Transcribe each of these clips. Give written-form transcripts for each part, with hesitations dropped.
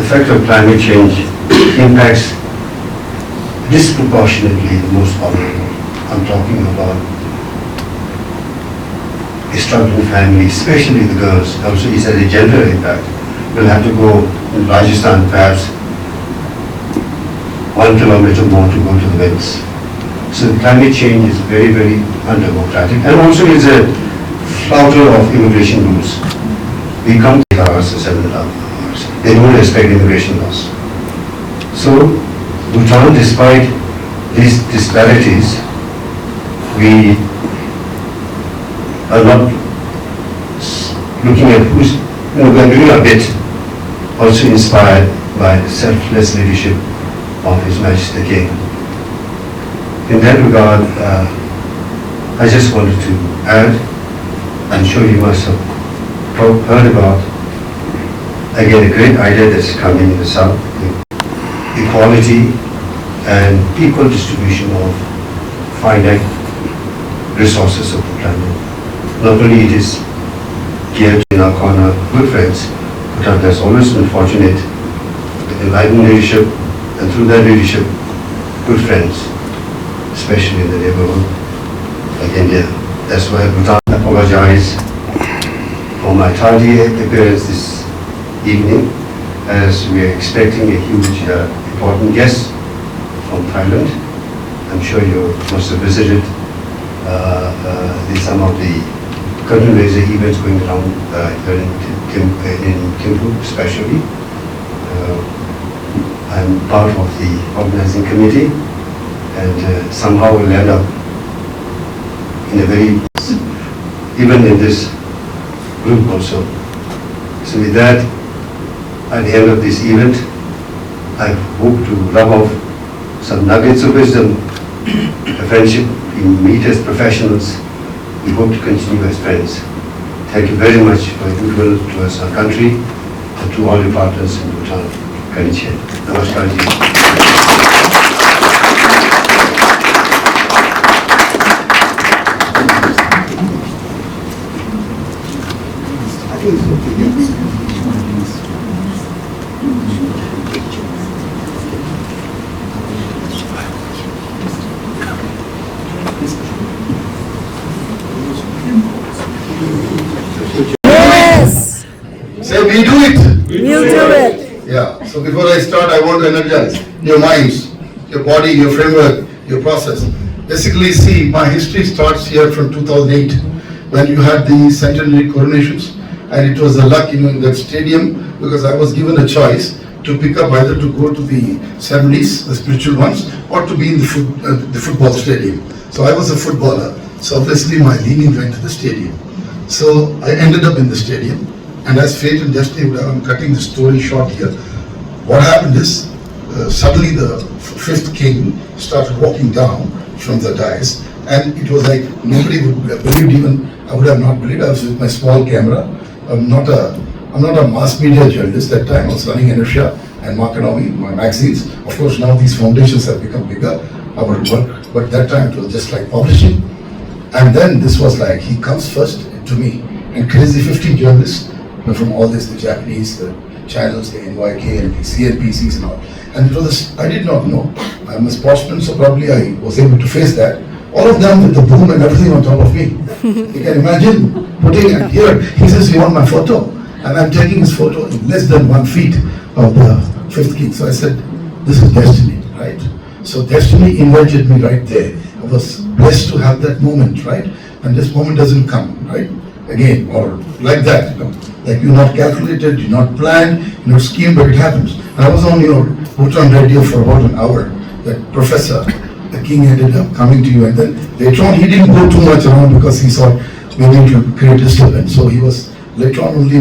effect of climate change impacts disproportionately the most vulnerable. I'm talking about a struggling family, especially the girls. Also, it's a gender impact. We'll have to go in Rajasthan, perhaps 1 kilometer more to go to the winds. So climate change is very, very undemocratic, and also is a flouter of immigration rules. We come to 8 hours to 7.5 hours. They don't respect immigration laws. So Bhutan, despite these disparities, we are not looking at who's, we are doing a bit, also inspired by the selfless leadership of His Majesty the King. In that regard, I just wanted to add, I'm sure you must have heard about, again, a great idea that's coming in the South, equality and equal distribution of finite resources of the planet. Not only it is geared in our corner good friends, but has always been fortunate with enlightened leadership, and through that leadership, good friends, especially in the neighborhood like India. That's why Bhutan apologize for my tardy appearance this evening, as we are expecting a huge important guest from Thailand. I'm sure you must have visited some of the curtain raiser events going around here in Thimphu especially. I'm part of the organizing committee, and somehow we'll end up in a very, even in this group also. So with that, at the end of this event, I hope to rub off some nuggets of wisdom, a friendship. We meet as professionals, we hope to continue as friends. Thank you very much for your goodwill towards our country and to all your partners in Bhutan. Kaniche. Namaskar ji. I think it's okay. Say, we do it. You do it. Yeah. So before I start, I want to energize your minds, your body, your framework, your process. Basically, see, my history starts here from 2008, when you had the centenary coronations, and it was a luck, in that stadium, because I was given a choice to pick up either to go to the ceremonies, the spiritual ones, or to be in the football stadium. So I was a footballer, so obviously my leaning went to the stadium. So I ended up in the stadium. And as fate and destiny, I'm cutting the story short here. What happened is, suddenly the fifth king started walking down from the dais, and it was like nobody would have believed, even I would have not believed. I was with my small camera. I'm not a mass media journalist. That time I was running ENERTIA and Economy, my magazines. Of course, now these foundations have become bigger, our work, but that time it was just like publishing. And then this was like, he comes first to me, and crazy 50 journalists from all this, the Japanese, the channels, the NYK and the CNPCs and all. And it was, I did not know. I'm a sportsman, so probably I was able to face that. All of them with the boom and everything on top of me. You can imagine putting it here. He says, you want my photo? And I'm taking his photo in less than 1 feet of the fifth king. So I said, this is destiny, right? So destiny invited me right there. I was blessed to have that moment, right? And this moment doesn't come, right? Again, or like that, you know. Like you're not calculated, you're not planned, you're not schemed, but it happens. And I was on Bhutan radio for about an hour. That professor, the king, ended up coming to you, and then later on he didn't go too much around because he thought maybe it would create disturbance. So he was later on only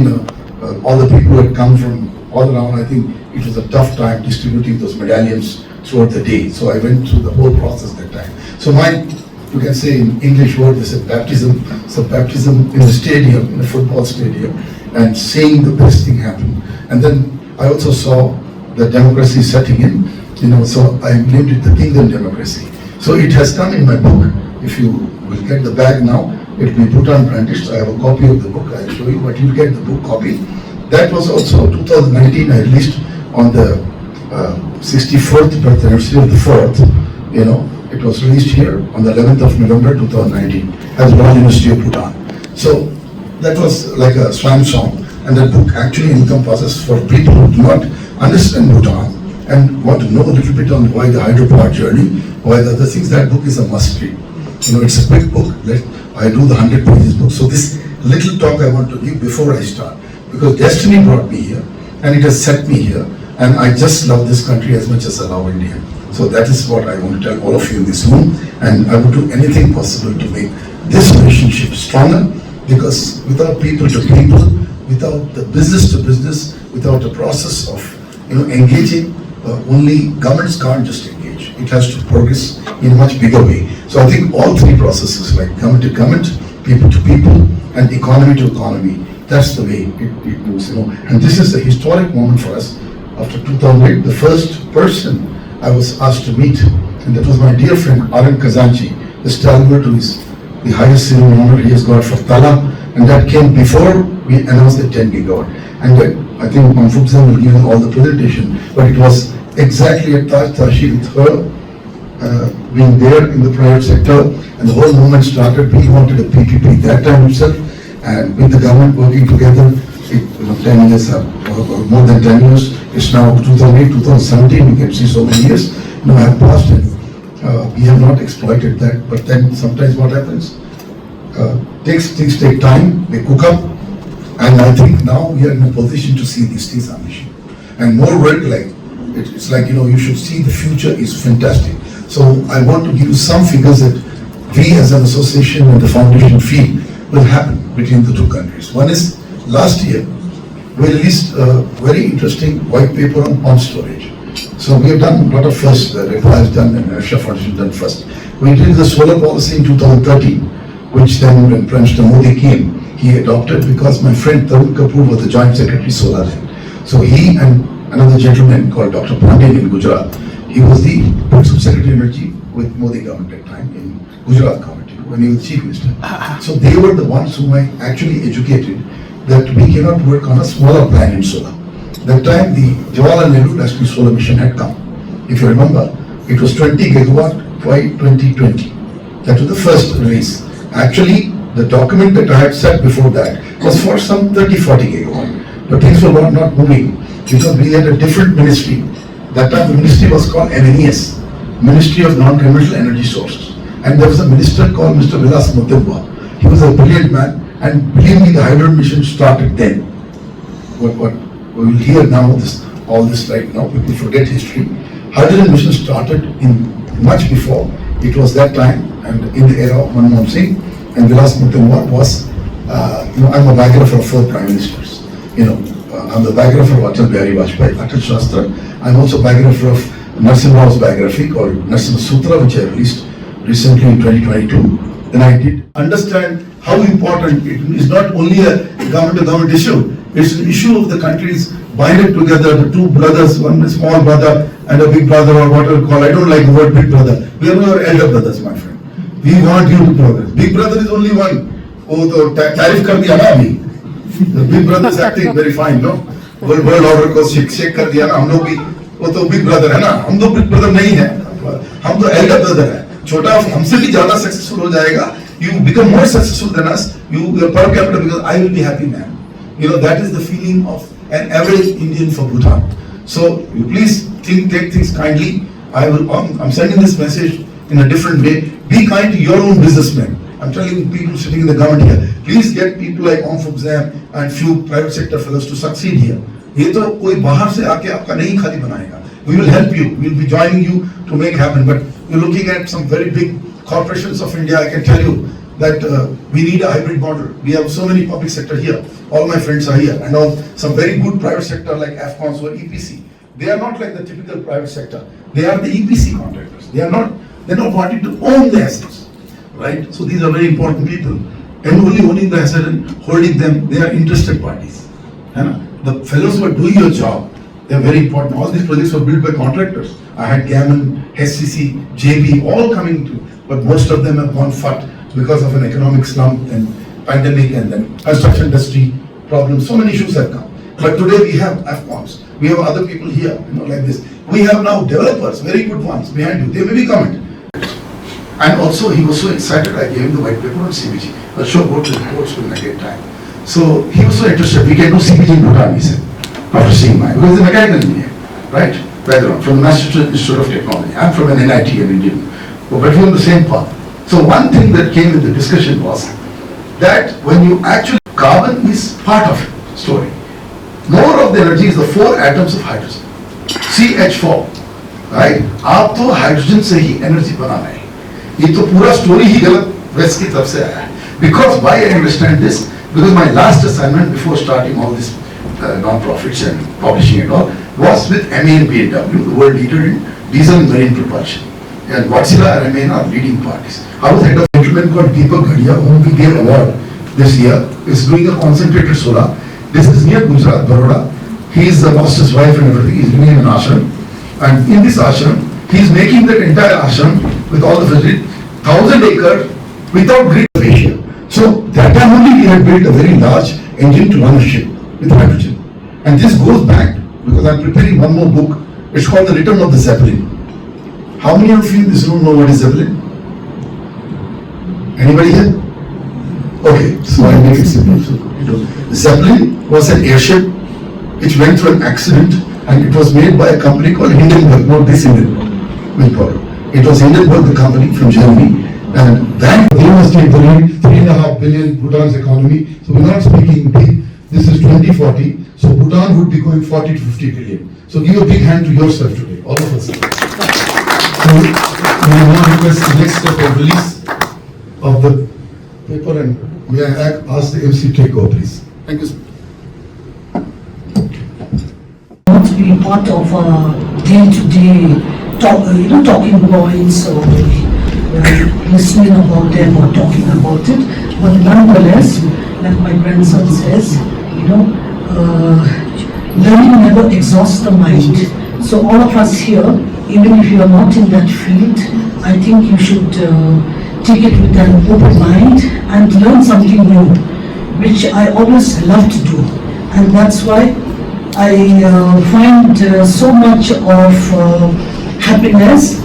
all the people who had come from all around. I think it was a tough time distributing those medallions throughout the day. So I went through the whole process that time. So you can say in English word, they said baptism. So baptism in the stadium, in a football stadium, and seeing the best thing happen. And then I also saw the democracy setting in, so I named it the Kingdom Democracy. So it has come in my book. If you will get the bag now, it will be Bhutan brandished. I have a copy of the book, I'll show you, but you'll get the book copy. That was also 2019, I released on the 64th birth anniversary of the 4th, it was released here on the 11th of November 2019 as Royal University of Bhutan. So that was like a swan song, and that book actually encompasses for people who do not understand Bhutan and want to know a little bit on why the hydropower journey, why the other things. That book is a must read. It's a quick book. I do the 100 pages book. So this little talk I want to give before I start, because destiny brought me here and it has set me here, and I just love this country as much as I love India. So that is what I want to tell all of you in this room, and I will do anything possible to make this relationship stronger, because without people to people, without the business to business, without the process of engaging, only governments can't just engage. It has to progress in a much bigger way. So I think all three processes, like government to government, people to people, and economy to economy, that's the way it moves. And this is a historic moment for us. After 2008, the first person I was asked to meet, and that was my dear friend Arun Kazanchi, the stalwart who is the highest civil honor he has got for Tala, and that came before we announced the 10 gigawatt. And that, I think Manfubzan will give you all the presentation, but it was exactly at Taj Tashi with her being there in the private sector, and the whole movement started. We wanted a PPP that time itself, and with the government working together, 10 years, more than 10 years, it's now 2008, 2017, we can see so many years have passed, and we have not exploited that. But then sometimes what happens, things take time, they cook up, and I think now we are in a position to see these things unleashing. And more work, like, it's like, you should see the future is fantastic. So I want to give you some figures that we as an association and the foundation feel will happen between the two countries. One is, last year, we released a very interesting white paper on pump storage. So we have done a lot of first, the REPA has done and INERTIA Foundation done first. We did the solar policy in 2013, which then when Prime Minister Modi came, he adopted, because my friend Tarun Kapoor was the Joint Secretary Solar. So he and another gentleman called Dr. Pandey in Gujarat, he was the Principal Secretary of Energy with Modi government at the time in Gujarat government, when he was Chief Minister. So they were the ones whom I actually educated that we cannot work on a smaller plan in solar. That time the Jawaharlal Nehru National Solar Mission had come. If you remember, it was 20 gigawatt by 2020. That was the first release. Actually, the document that I had set before that was for some 30-40 gigawatt. But things were not moving because we had a different ministry. That time the ministry was called MES, Ministry of Non-Conventional Energy Sources. And there was a minister called Mr. Vilas Mutimba. He was a brilliant man, and believe me, the Hydro Mission started then. What we will hear now, all this right now, people forget history. Hydrogen Mission started in much before. It was that time, and in the era of Manmohan Singh, and Vilas Mutimba was, I'm a biographer of 4 prime ministers. I'm the biographer of Atal Bihari Vajpayee, Atal Shastra. I'm also biographer of Narasimha Rao's biography called Narasimha Sutra, which I released recently in 2022. Then I did understand how important it is. Not only a government-to-government issue, it's an issue of the countries binding together, the two brothers, one small brother and a big brother, or whatever you call. I don't like the word big brother. We are your elder brothers, my friend. We want you to progress. Big brother is only one. Oh, तो तारीफ कर दिया ना अभी. The big brother is acting very fine, no? World order को shake कर दिया ना हम लोग भी. वो तो big brother है ना. हम तो big brother नहीं है. हम तो elder brother है. छोटा हमसे भी ज़्यादा successful हो जाएगा. You become more successful than us. Your per capita, because I will be happy man. That is the feeling of an average Indian for Bhutan. So you please take things kindly. I'm sending this message in a different way. Be kind to your own businessmen. I'm telling people sitting in the government here, please get people like Om Fubzam and few private sector fellows to succeed here. ये तो कोई बाहर से आके आपका नहीं खाली बनाएगा. We will help you. We will be joining you to make happen. But you're looking at some very big corporations of India. I can tell you that we need a hybrid model. We have so many public sector here. All my friends are here, and all some very good private sector like AFCONs or EPC. They are not like the typical private sector. They are the EPC contractors. They're not wanting to own the assets, right? So these are very important people. And only owning the asset and holding them, they are interested parties. The fellows who are doing your job, they are very important. All these projects were built by contractors. I had Gammon, SCC, JB, all coming to, but most of them have gone fat because of an economic slump and pandemic and then construction industry problems. So many issues have come. But today we have AFCONs. We have other people here, like this. We have now developers, very good ones behind you. They may be coming. And also, he was so excited, I gave him the white paper on CBG. I'll show both the reports when I get time. So he was so interested, we can do CBG in Bhutan, he said, after seeing mine. Because he's a mechanical engineer, right? Background, from the Massachusetts Institute of Technology. I'm from an NIT, an Indian. But we're on the same path. So one thing that came in the discussion was that when you actually, carbon is part of the story. More of the energy is the 4 atoms of hydrogen. CH4, right? आप तो hydrogen से ही energy बना रहे हैं. ये तो पूरा story ही गलत वेस्ट की तरफ से आया है. Because why I understand this? Because my last assignment before starting all this non-profits and publishing and all was with MA and BMW, the world leader in diesel and marine propulsion. And Wärtsilä and MA are leading parties. I was head of a gentleman called Deepak Ghadia, whom we gave award this year. Is doing a concentrated solar. This is near Gujarat, Baroda. He is lost his wife and everything. He is living in an ashram. And in this ashram, he is making that entire ashram with all the facilities, 1,000 acre without grid ratio. So that time only he had built a very large engine to run a ship with hydrogen. And this goes back, because I am preparing one more book. It's called The Return of the Zeppelin. How many of you in this room know what is Zeppelin? Anybody here? Okay, so I'll make it simple. Zeppelin was an airship which went through an accident, and it was made by a company called Hindenburg, not this Hindenburg. It was Hindenburg, the company from Germany, and that university believed 3.5 billion Bhutan's economy. So we're not speaking big. This is 2040. So Bhutan would be going 40 to 50 billion. So give a big hand to yourself today, all of us. So we now request the next step of release of the paper, and may I ask the MC to take over, please. Thank you, sir. Not to be part of a day-to-day talking points or listening about them or talking about it, but nonetheless, like my grandson says, learning never exhausts the mind. So all of us here, even if you are not in that field, I think you should take it with an open mind and learn something new, which I always love to do. And that's why I find so much of happiness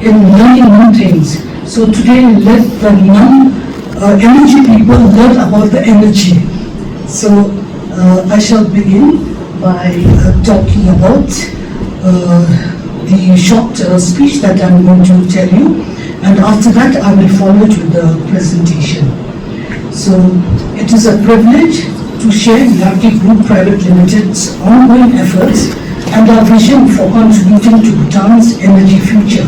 in learning new things. So today, let the non-energy people learn about the energy. So I shall begin by talking about the short speech that I'm going to tell you, and after that I will follow it with the presentation. So it is a privilege to share YARKAY Group Private Limited's ongoing efforts and our vision for contributing to Bhutan's energy future.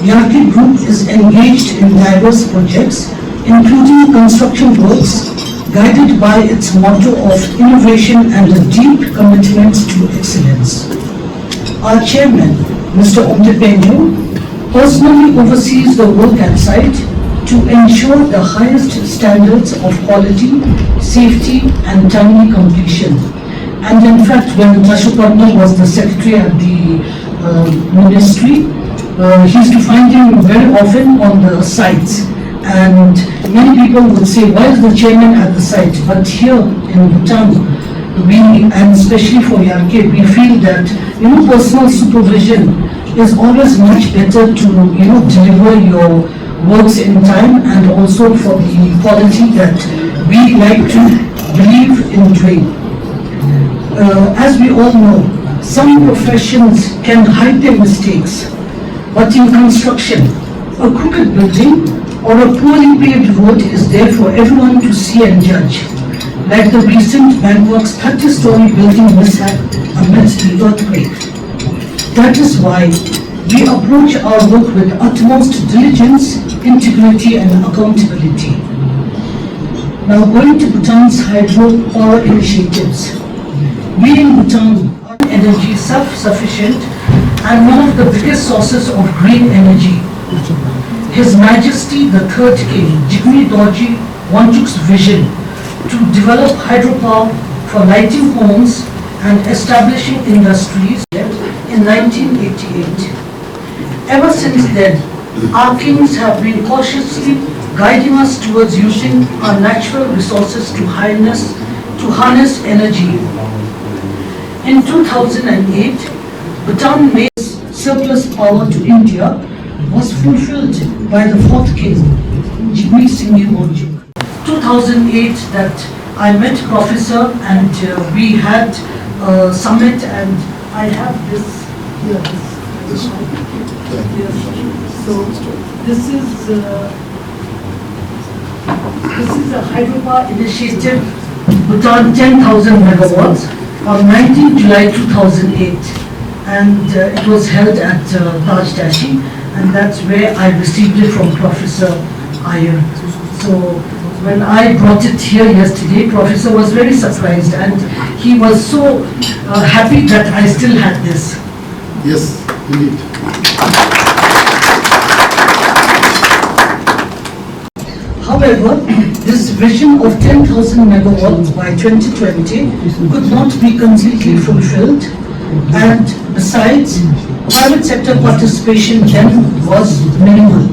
YARKAY Group is engaged in diverse projects, including construction works, guided by its motto of innovation and a deep commitment to excellence. Our chairman, Mr. Omtepenyo, personally oversees the work at site to ensure the highest standards of quality, safety, and timely completion. And in fact, when Tashuparna was the secretary at the ministry, he used to find him very often on the sites. And many people would say, why is the chairman at the site? But here in Bhutan, and especially for YARKAY, we feel that personal supervision is always much better to deliver your works in time, and also for the quality that we like to believe in doing. As we all know, some professions can hide their mistakes, but in construction, a crooked building or a poorly paved road is there for everyone to see and judge, like the recent Bangkok's 30-story building mishap amidst the earthquake. That is why we approach our work with utmost diligence, integrity, and accountability. Now, going to Bhutan's hydropower initiatives. We in Bhutan are energy self-sufficient and one of the biggest sources of green energy. His Majesty the Third King, Jigme Dorji Wangchuk's vision to develop hydropower for lighting homes and establishing industries in 1988. Ever since then, our kings have been cautiously guiding us towards using our natural resources to harness energy. In 2008, Bhutan made surplus power to India was fulfilled by the fourth king, Jigme Singh Monjuk. 2008 that I met Professor and we had a summit, and I have this here. So this is a Hydropower initiative, Bhutan 10,000 megawatts on 19 July 2008, and it was held at Taj Tashi, and that's where I received it from Professor Iyer. So when I brought it here yesterday, Professor was very surprised, and he was so happy that I still had this. Yes, indeed. However, this vision of 10,000 megawatts by 2020 could not be completely fulfilled, and besides, private sector participation then was minimal.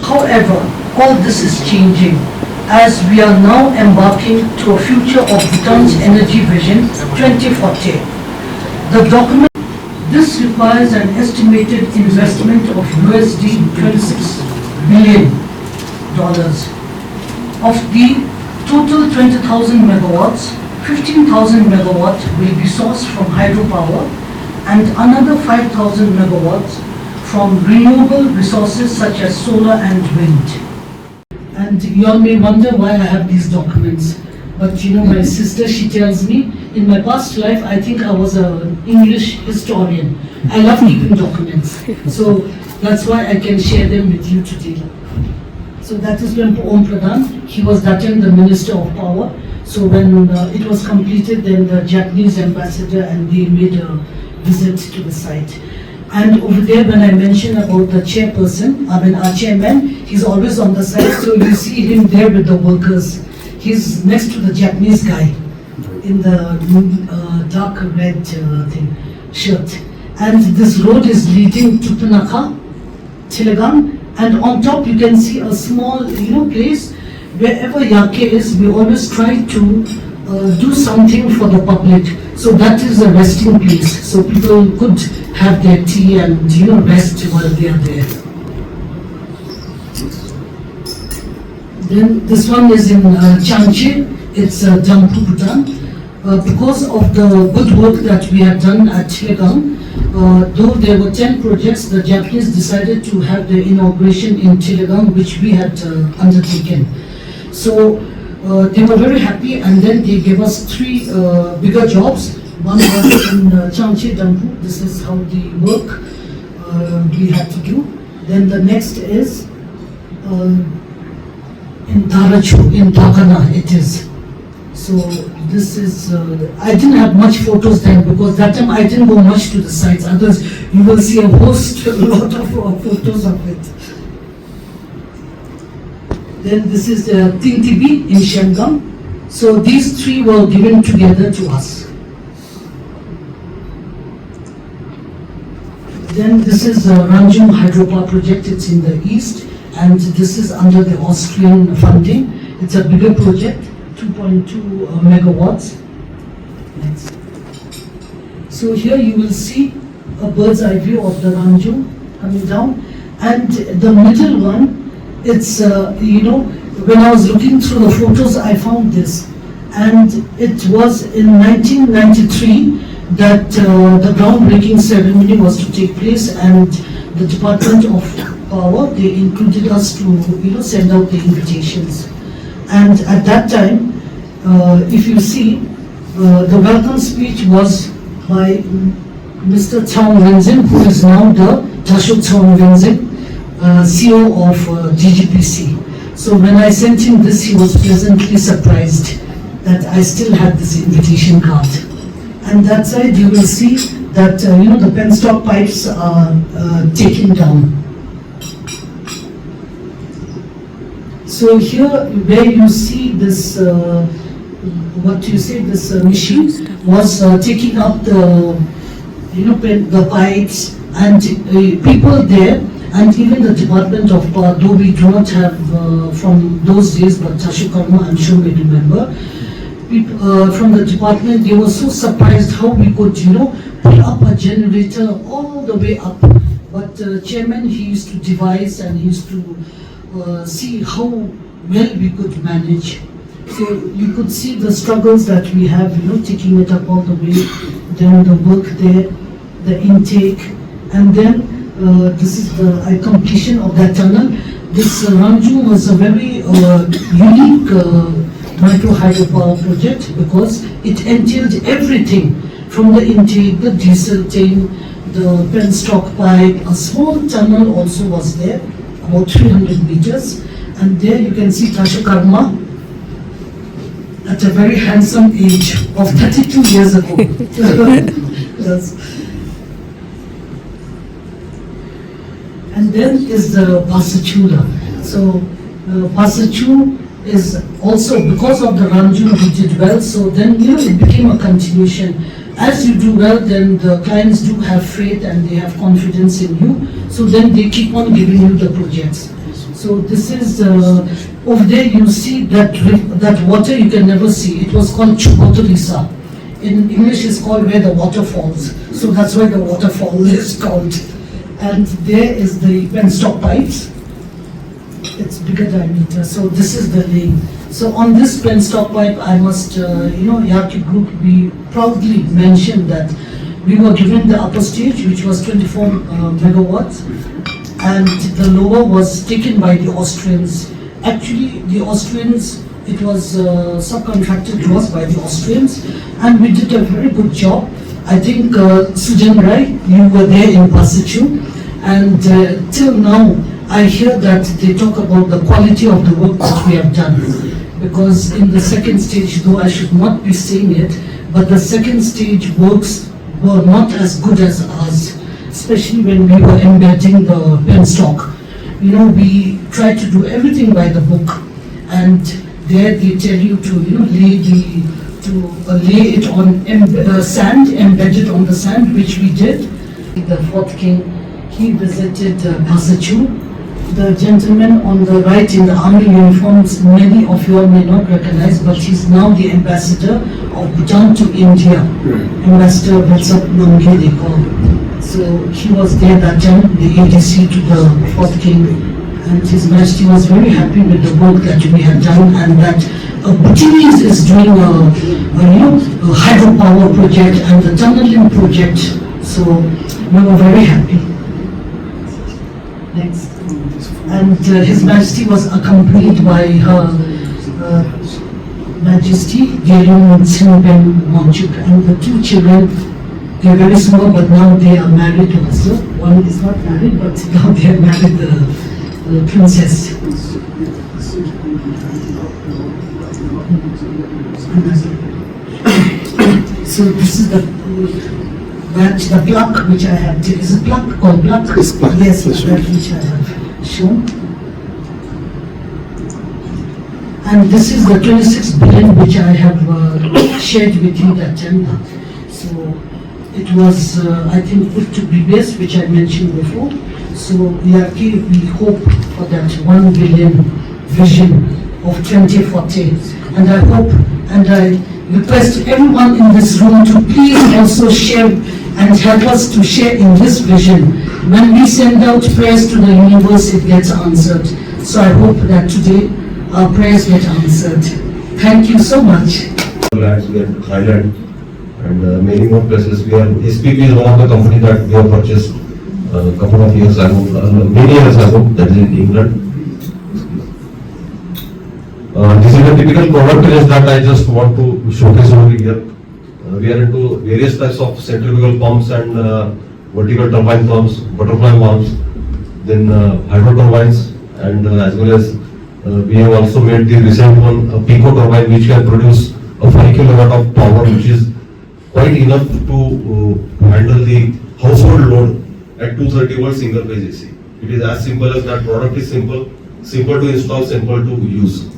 However, all this is changing as we are now embarking to a future of Bhutan's Energy Vision 2040. The document, this requires an estimated investment of USD 26 billion. Of the total 20,000 megawatts, 15,000 megawatts will be sourced from hydropower and another 5,000 megawatts from renewable resources such as solar and wind. And you all may wonder why I have these documents. But you know, my sister, she tells me, in my past life, I think I was an English historian. I love keeping documents. So that's why I can share them with you today. So that is when Om Pradhan, he was that time the Minister of Power. So when it was completed, then the Japanese ambassador and they made a visit to the site. And over there, when I mentioned about the chairperson, I mean our chairman, he's always on the side. So you see him there with the workers. He's next to the Japanese guy in the dark red shirt. And this road is leading to Punakha, Tilagang. And on top you can see a small, place. Wherever YARKAY is, we always try to do something for the public. So that is a resting place. So people could have their tea and rest while they are there. Then this one is in Changche. It's Thimphu, Bhutan. Because of the good work that we have done at Tilagang, though there were 10 projects, the Japanese decided to have the inauguration in Tilagang, which we had undertaken. So they were very happy, and then they gave us 3 bigger jobs. One was in Changche, Thimphu. This is how the work we had to do. Then the next is in Darachu, in Dakana it is. So this is, I didn't have much photos then because that time I didn't go much to the sites. Others, you will see a lot of photos of it. Then this is the Thimphu in Shangam. So these 3 were given together to us. Then this is Ranjung Hydropower project. It's in the east, and this is under the Austrian funding. It's a bigger project. 2.2 megawatts. Next. So here you will see a bird's eye view of the Ranjung coming down, and the middle one, it's when I was looking through the photos, I found this, and it was in 1993 that the groundbreaking ceremony was to take place, and the Department of Power, they included us to send out the invitations. And at that time, if you see, the welcome speech was by Mr. Chong Wenzin, who is now the Tashu Chong Wenzin, CEO of GGPC. So when I sent him this, he was pleasantly surprised that I still had this invitation card. And that side you will see that the penstock pipes are taken down. So here, where you see this, this machine was taking up the pipes, and people there, and even the Department of Power, though we do not have from those days, but Tashu Karma, I'm sure we remember, people from the department, they were so surprised how we could, pull up a generator all the way up. But chairman, he used to devise and he used to see how well we could manage. So you could see the struggles that we have, taking it up all the way, then the work there, the intake, and then this is the completion of that tunnel. This Ranju was a very unique micro hydropower project because it entailed everything from the intake, the diesel tank, the penstock pipe. A small tunnel also was there, about 300 meters, and there you can see Tashakarma at a very handsome age of 32 years ago. Yes. And then is the Pasachula. So Pasachu is also, because of the Ranju, we did well, so then it became a continuation. As you do well, then the clients do have faith and they have confidence in you, so then they keep on giving you the projects. So this is, over there you see that water you can never see. It was called Chubotorisa. In English it's called where the water falls. So that's why the waterfall is called. And there is the penstock pipes. It's bigger diameter. So this is the lane. So on this penstock pipe, I must, YARKAY Group, we proudly mentioned that we were given the upper stage, which was 24 megawatts, and the lower was taken by the Austrians. Actually, the Austrians, it was subcontracted to us by the Austrians, and we did a very good job. I think Yogendra, you were there in Pasachu, and till now, I hear that they talk about the quality of the work that we have done. Because in the second stage, though I should not be saying it, but the second stage works were not as good as ours, especially when we were embedding the penstock. We try to do everything by the book, and there they tell you to lay it on sand, embedded on the sand, which we did. The fourth king, he visited Pasachu. The gentleman on the right in the army uniforms, many of you all may not recognize, but he's now the ambassador of Bhutan to India. Ambassador Prasad they call. So he was there that time, the ADC to the fourth king, and His Majesty was very happy with the work that we had done, and that Bhutanese is doing a hydropower project and the tunneling project. So we were very happy. Next. And His Majesty was accompanied by Her Majesty Gerun Sinben Monchuk, and the two children. They are very small, but now they are married also. One is not married, but now they have married the princess. So this is the batch, the plaque which I have. Is it plaque called plaque? It's plaque. Yes, that which I have shown. And this is the 26 billion which I have shared with you that time. So it was, I think, put to BBS, which I mentioned before. So YARKAY, we hope for that 1 billion vision of 2040. And I hope and I request everyone in this room to please also share and help us to share in this vision. When we send out prayers to the universe, it gets answered. So I hope that today our prayers get answered. Thank you so much. Lands we are in Thailand and many more places. SPP is one of the companies that we have purchased a couple of years ago, many years ago, that is in England. This is a typical product range that I just want to showcase over here. We are into various types of centrifugal pumps and vertical turbine pumps, butterfly pumps, then hydro turbines, and as well as we have also made the recent one, a pico turbine, which can produce a 5 kilowatt of power, which is quite enough to handle the household load at 230 volt single phase AC. It is as simple as that. Product is simple to install, simple to use.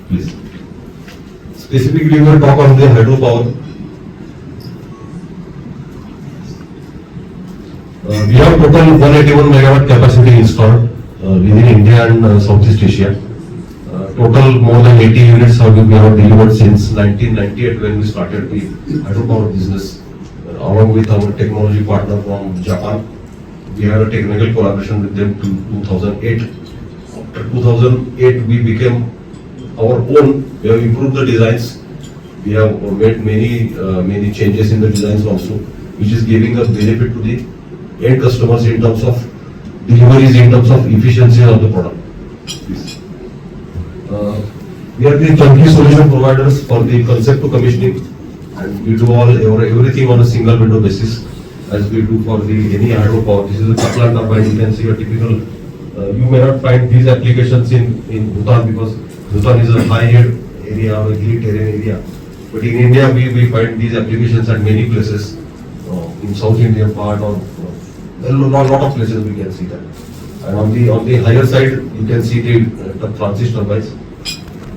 Please. Specifically, we will talk on the hydropower. We have total 181 megawatt capacity installed within India and Southeast Asia. total more than 80 units have we have delivered since 1998 when we started the hydropower business. Along with our technology partner from Japan, we had a technical collaboration with them to 2008. After 2008, we became our own. We have improved the designs. We have made many changes in the designs also, which is giving a benefit to the end customers in terms of deliveries, in terms of efficiency of the product. We are the turnkey solution providers for the concept to commissioning, and we do everything on a single window basis, as we do for any hydropower. This is a Kaplan turbine. You can see a typical. You may not find these applications in Bhutan because Bhutan is a high-yield area or a hilly terrain area. But in India, we find these applications at many places. In South Indian part or a lot of places we can see that. And on the higher side, you can see the Francis turbines.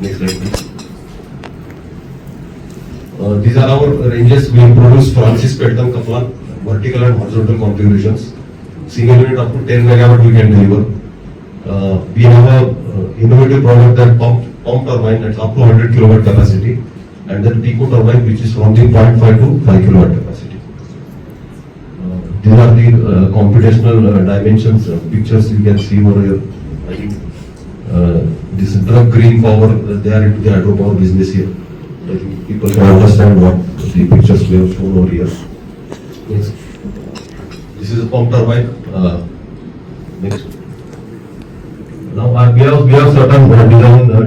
Next slide, please. These are our ranges. We produce Francis Pelton Kaplan, vertical and horizontal configurations. Single unit up to 10 megawatt we can deliver. We have a innovative product that pump turbine that's up to 100 kilowatt capacity, and then pico turbine which is from the 0.5 to 5 kilowatt capacity. These are the computational dimensions, pictures you can see over here. I think this drug green power, they are into the hydropower business here. I think people can understand what the pictures we have shown over here. Next. This is a pump turbine. Next. Now we have certain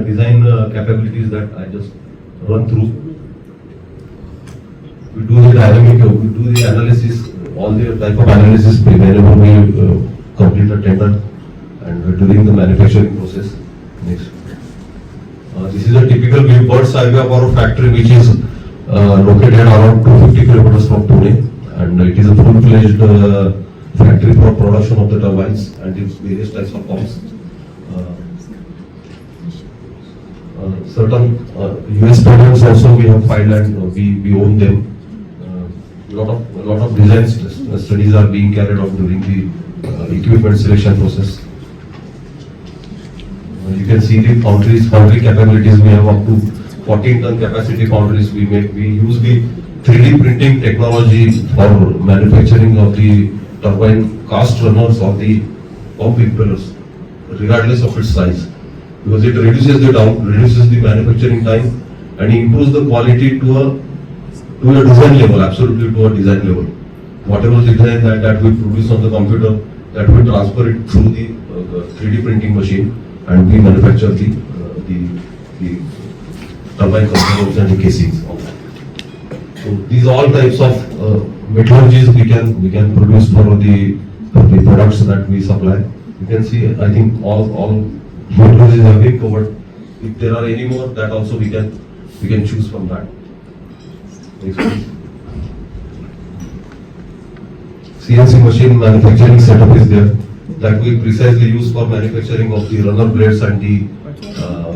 design capabilities that I just run through. We do the dynamic, we do the analysis, all the type of analysis whenever we complete a tender and during the manufacturing process. Next. This is a typical bird's eye view of our factory, which is located around 250 kilometers from Pune, and it is a full-fledged factory for production of the turbines and its various types of pumps. Certain US patents also we have filed and we own them. A lot of design studies are being carried out during the equipment selection process. You can see the foundry capabilities. We have up to 14-ton capacity foundries. We use the 3D printing technology for manufacturing of the turbine cast runners or the pump impellers, regardless of its size, because it reduces the manufacturing time and improves the quality to a design level, absolutely to a design level. Whatever the design that we produce on the computer, that we transfer it through the 3D printing machine, and we manufacture the turbine components and the casings of that. So these all types of metallurgies we can produce for the products that we supply. You can see, I think all metallurgies have been covered. If there are any more, that also we can choose from that. Next, please. CNC machine manufacturing setup is there that we precisely use for manufacturing of the runner blades and the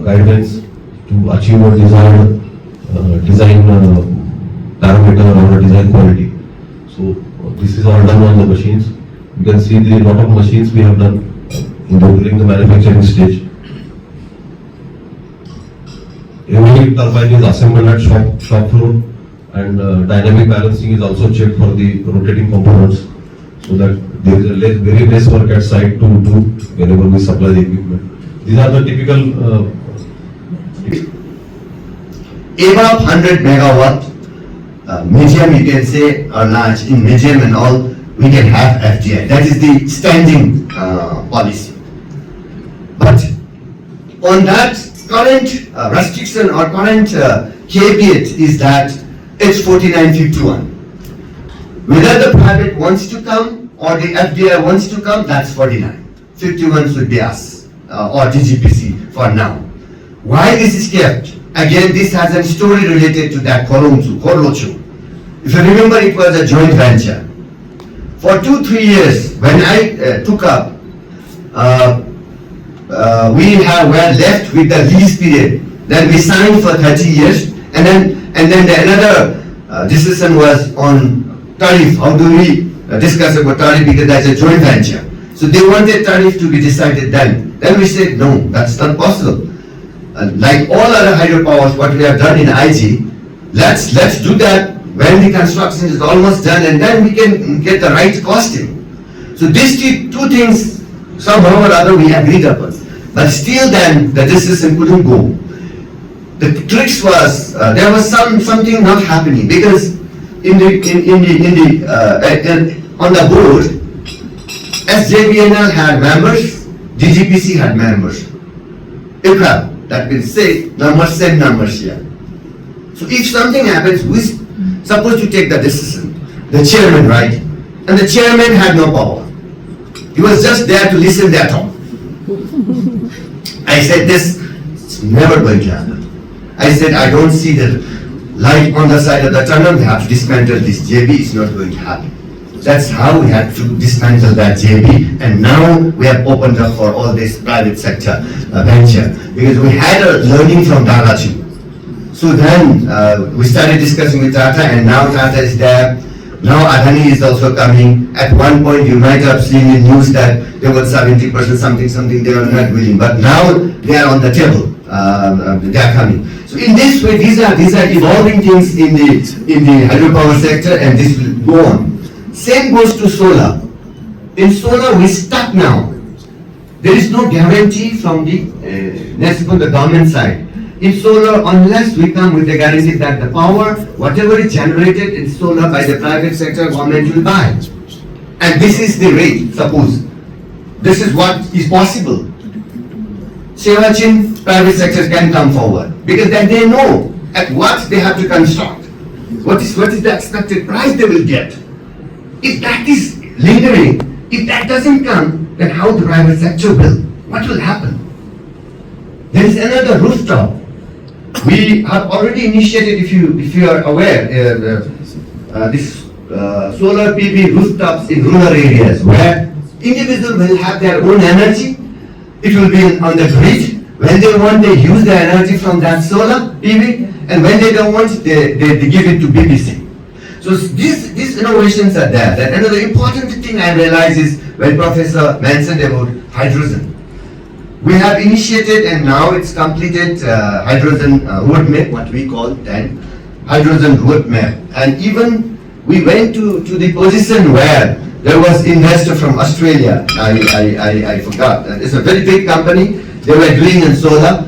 guidelines to achieve a desired design parameter or a design quality. So this is all done on the machines. You can see the lot of machines we have done during the manufacturing stage. Every turbine is assembled at shop floor, and dynamic balancing is also checked for the rotating components, so that there is very less work at site to do whenever we supply the equipment. These are the typical above 100 megawatt, medium you can say, or large. In medium and all, we can have FDI. That is the standing policy. But on that, current restriction or current caveat is that it's 4951. Whether the private wants to come or the FDI wants to come, that's 49. 51 should be us or DGPC for now. Why this is kept? Again, this has a story related to that Korlochu. If you remember, it was a joint venture. For 2-3 years, when I took up, we were left with the lease period. Then we signed for 30 years, and then another decision was on tariff. How do we discuss about tariff, because that's a joint venture. So they wanted tariff to be decided then. Then we said, no, that's not possible. like all other hydropowers, what we have done in IG, let's do that when the construction is almost done, and then we can get the right costing. So these two things, somehow or other, we agreed upon. But still then, the decision couldn't go. The tricks was, there was something not happening, because on the board, SJVNL had members, DGPC had members. ICRA, that will say same numbers here. So if something happens, we supposed to take the decision, the chairman, right? And the chairman had no power. He was just there to listen their talk. I said, this is never going to happen. I said, I don't see the light on the side of the tunnel. We have to dismantle this JV. It's not going to happen. That's how we had to dismantle that JV, and now we have opened up for all this private sector venture, because we had a learning from Tata too. So then we started discussing with Tata, and now Tata is there. Now Adani is also coming. At one point you might have seen in news that there was 70% something they were not willing, but now they are on the table. They are coming. So in this way, these are evolving things in the hydropower sector, and this will go on. Same goes to solar. In solar, we're stuck now. There is no guarantee from the government side. In solar, unless we come with the guarantee that the power, whatever is generated in solar by the private sector, government will buy. And this is the rate, suppose. This is what is possible. SeleQtions, private sectors can come forward, because then they know at what they have to construct. What is the expected price they will get. If that is lingering, if that doesn't come, then how the private sector will? What will happen? There is another rooftop. We have already initiated, if you are aware, this solar PV rooftops in rural areas, where individuals will have their own energy. It will be on the grid. When they want, they use the energy from that solar PV, and when they don't want, they give it to BBC. So these innovations are there. Then another important thing I realize is when Professor mentioned about hydrogen. We have initiated, and now it's completed, hydrogen roadmap, what we call then hydrogen roadmap. And even we went to the position where there was investor from Australia. I forgot. It's a very big company. They were doing in solar.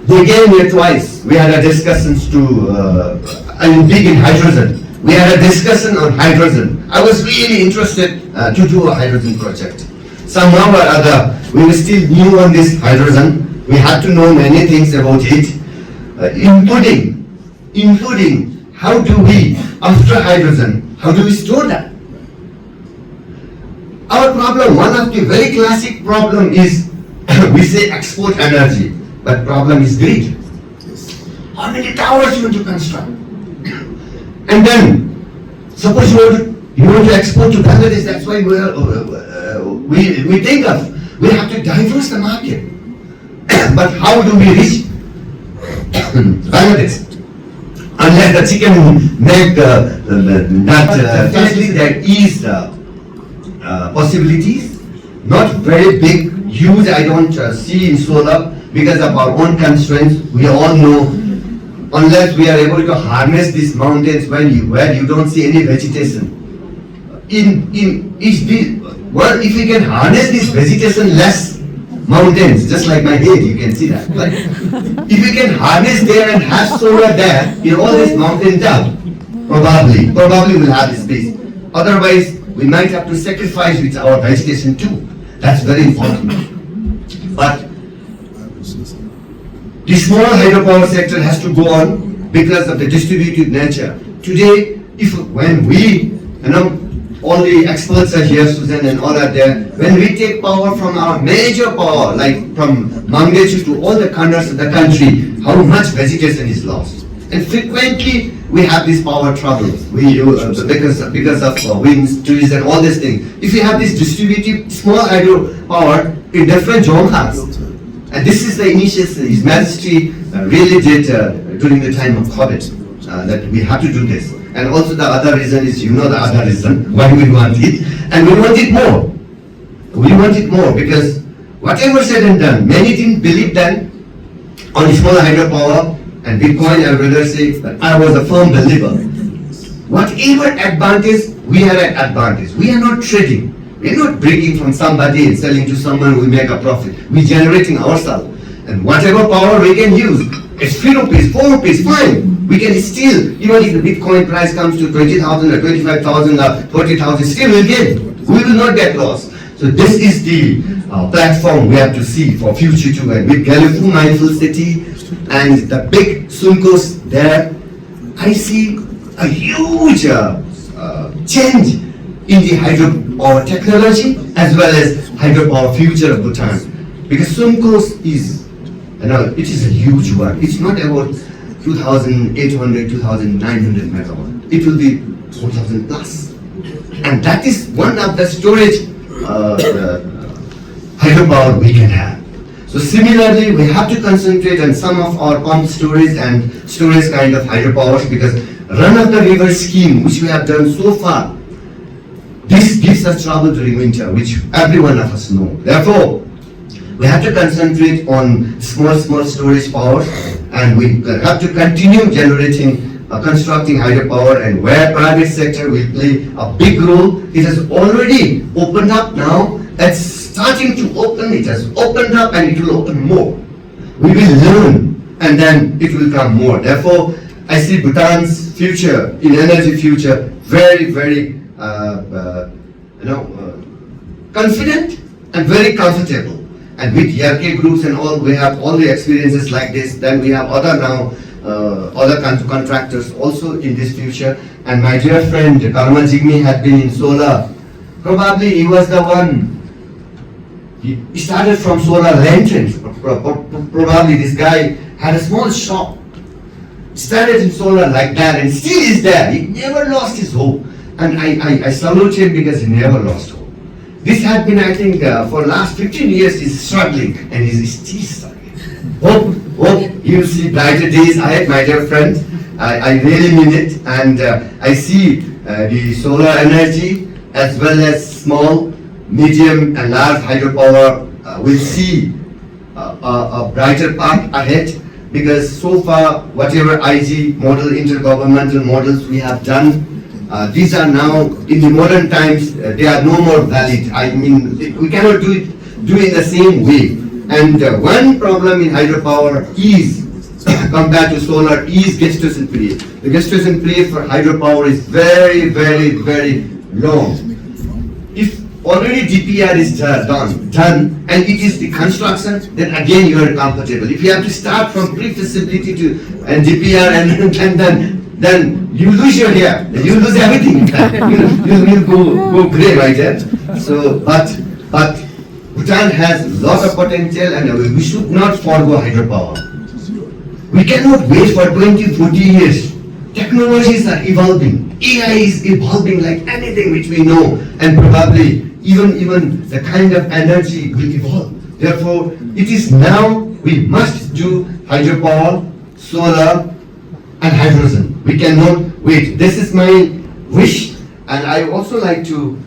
They came here twice. We had a discussions big in hydrogen. We had a discussion on hydrogen. I was really interested to do a hydrogen project. Somehow or other, we were still new on this hydrogen. We had to know many things about it, including how do we, after hydrogen, how do we store that? Our problem, one of the very classic problem is, we say export energy, but problem is grid. How many towers you want to construct? And then, suppose you want to export to Bangladesh, that's why we think of, we have to diverse the market. But how do we reach Bangladesh? Unless the chicken make definitely there is possibilities, not very big, huge, I don't see in solar because of our own constraints. We all know, unless we are able to harness these mountains where you don't see any vegetation. If we can harness this vegetation less mountains, just like my head, you can see that. But if we can harness there and have solar there, in all these mountains down, probably we'll have this space. Otherwise, we might have to sacrifice with our vegetation too. That's very important. But the small hydropower sector has to go on because of the distributed nature. Today, when we, all the experts are here, Susan and all are there, when we take power from our major power, like from Mangechu to all the corners of the country, how much vegetation is lost. And frequently, we have these power troubles because of winds, trees and all these things. If you have this distributed small hydropower in different zones, and this is the initiative His Majesty really did during the time of COVID, that we have to do this. And also the other reason is, the other reason why we want it, and we want it more. We want it more because whatever said and done, many didn't believe then, on small hydropower, and Bitcoin, I would rather say that I was a firm believer. Whatever advantage, we have an advantage. We are not trading. We are not bringing from somebody and selling to someone, we make a profit. We are generating ourselves. And whatever power we can use, it's 3 rupees, 4 rupees, fine. We can still, even if the Bitcoin price comes to 20,000 or 25,000 or 40,000, still we'll gain. We will not get lost. So this is the platform we have to see for future too. And with Thimphu Mindful City and the big Sunkos there, I see a huge change in the hydropower technology as well as hydropower future of Bhutan. Because Sunkos is, it is a huge one. It's not about 2,800, 2,900 megawatt. It will be 4,000 plus. And that is one of the storage hydropower we can have. So similarly, we have to concentrate on some of our pump storage and storage kind of hydropowers, because run-of-the-river scheme, which we have done so far, this gives us trouble during winter, which every one of us know. Therefore, we have to concentrate on small storage power, and we have to continue generating, constructing hydropower, and where private sector will play a big role. It has already opened up now. It's starting to open. It has opened up and it will open more. We will learn and then it will come more. Therefore, I see Bhutan's future, in energy future, very, very, confident and very comfortable. And with YARKAY groups and all, we have all the experiences like this. Then we have other contractors also in this future. And my dear friend Karma Jigme had been in solar. Probably he was the one. He started from solar lanterns. Probably this guy had a small shop. Started in solar like that and still is there. He never lost his hope. And I salute him because he never lost hope. This had been, I think, for last 15 years he's struggling and he's still struggling. Hope you will see brighter days ahead, my dear friend. I really mean it. And I see the solar energy as well as small, medium and large hydropower will see a brighter path ahead, because so far whatever IG model, intergovernmental models we have done, these are now in the modern times, they are no more valid. I mean, we cannot do it in the same way. And one problem in hydropower is compared to solar is gestation period. The gestation period for hydropower is very, very, very long. If already DPR is done, and it is the construction, then again you are comfortable. If you have to start from pre-feasibility to and DPR and then you lose your hair, you lose everything. You go grey right there. So, but Bhutan has lot of potential, and we should not forego hydropower. We cannot wait for 20, 40 years. Technologies are evolving. AI is evolving like anything which we know, and probably even the kind of energy will evolve. Therefore, it is now we must do hydropower, solar, and hydrogen. We cannot wait. This is my wish, and I also like to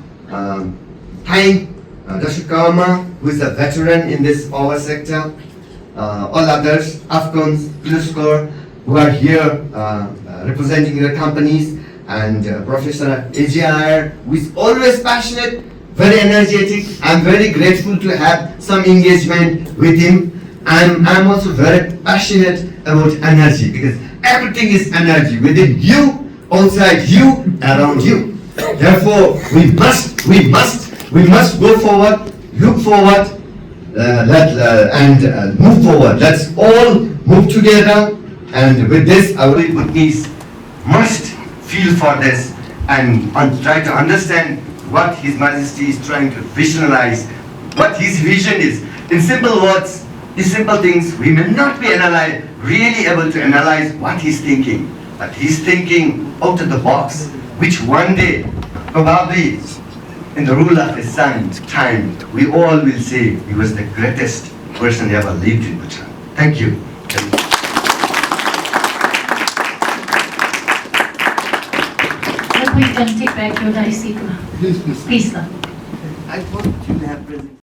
thank Dr. Karma, who is a veteran in this power sector, all others, Afghans, Pluskor, who are here representing their companies, and Professor AJR, who is always passionate, very energetic. I'm very grateful to have some engagement with him. I'm also very passionate about energy, because everything is energy within you, outside you, around you. Therefore, we must go forward, look forward, and move forward. Let's all move together. And with this, our Bhutanese must feel for this and try to understand what His Majesty is trying to visualize, what his vision is. In simple words, in simple things, we may not be really able to analyze what he's thinking, but he's thinking out of the box, which one day, probably in the rule of his son time, we all will say he was the greatest person ever lived in Bhutan. Thank you. Hope we can take back your dice seat now. Please. Please, sir. I thought you have presented.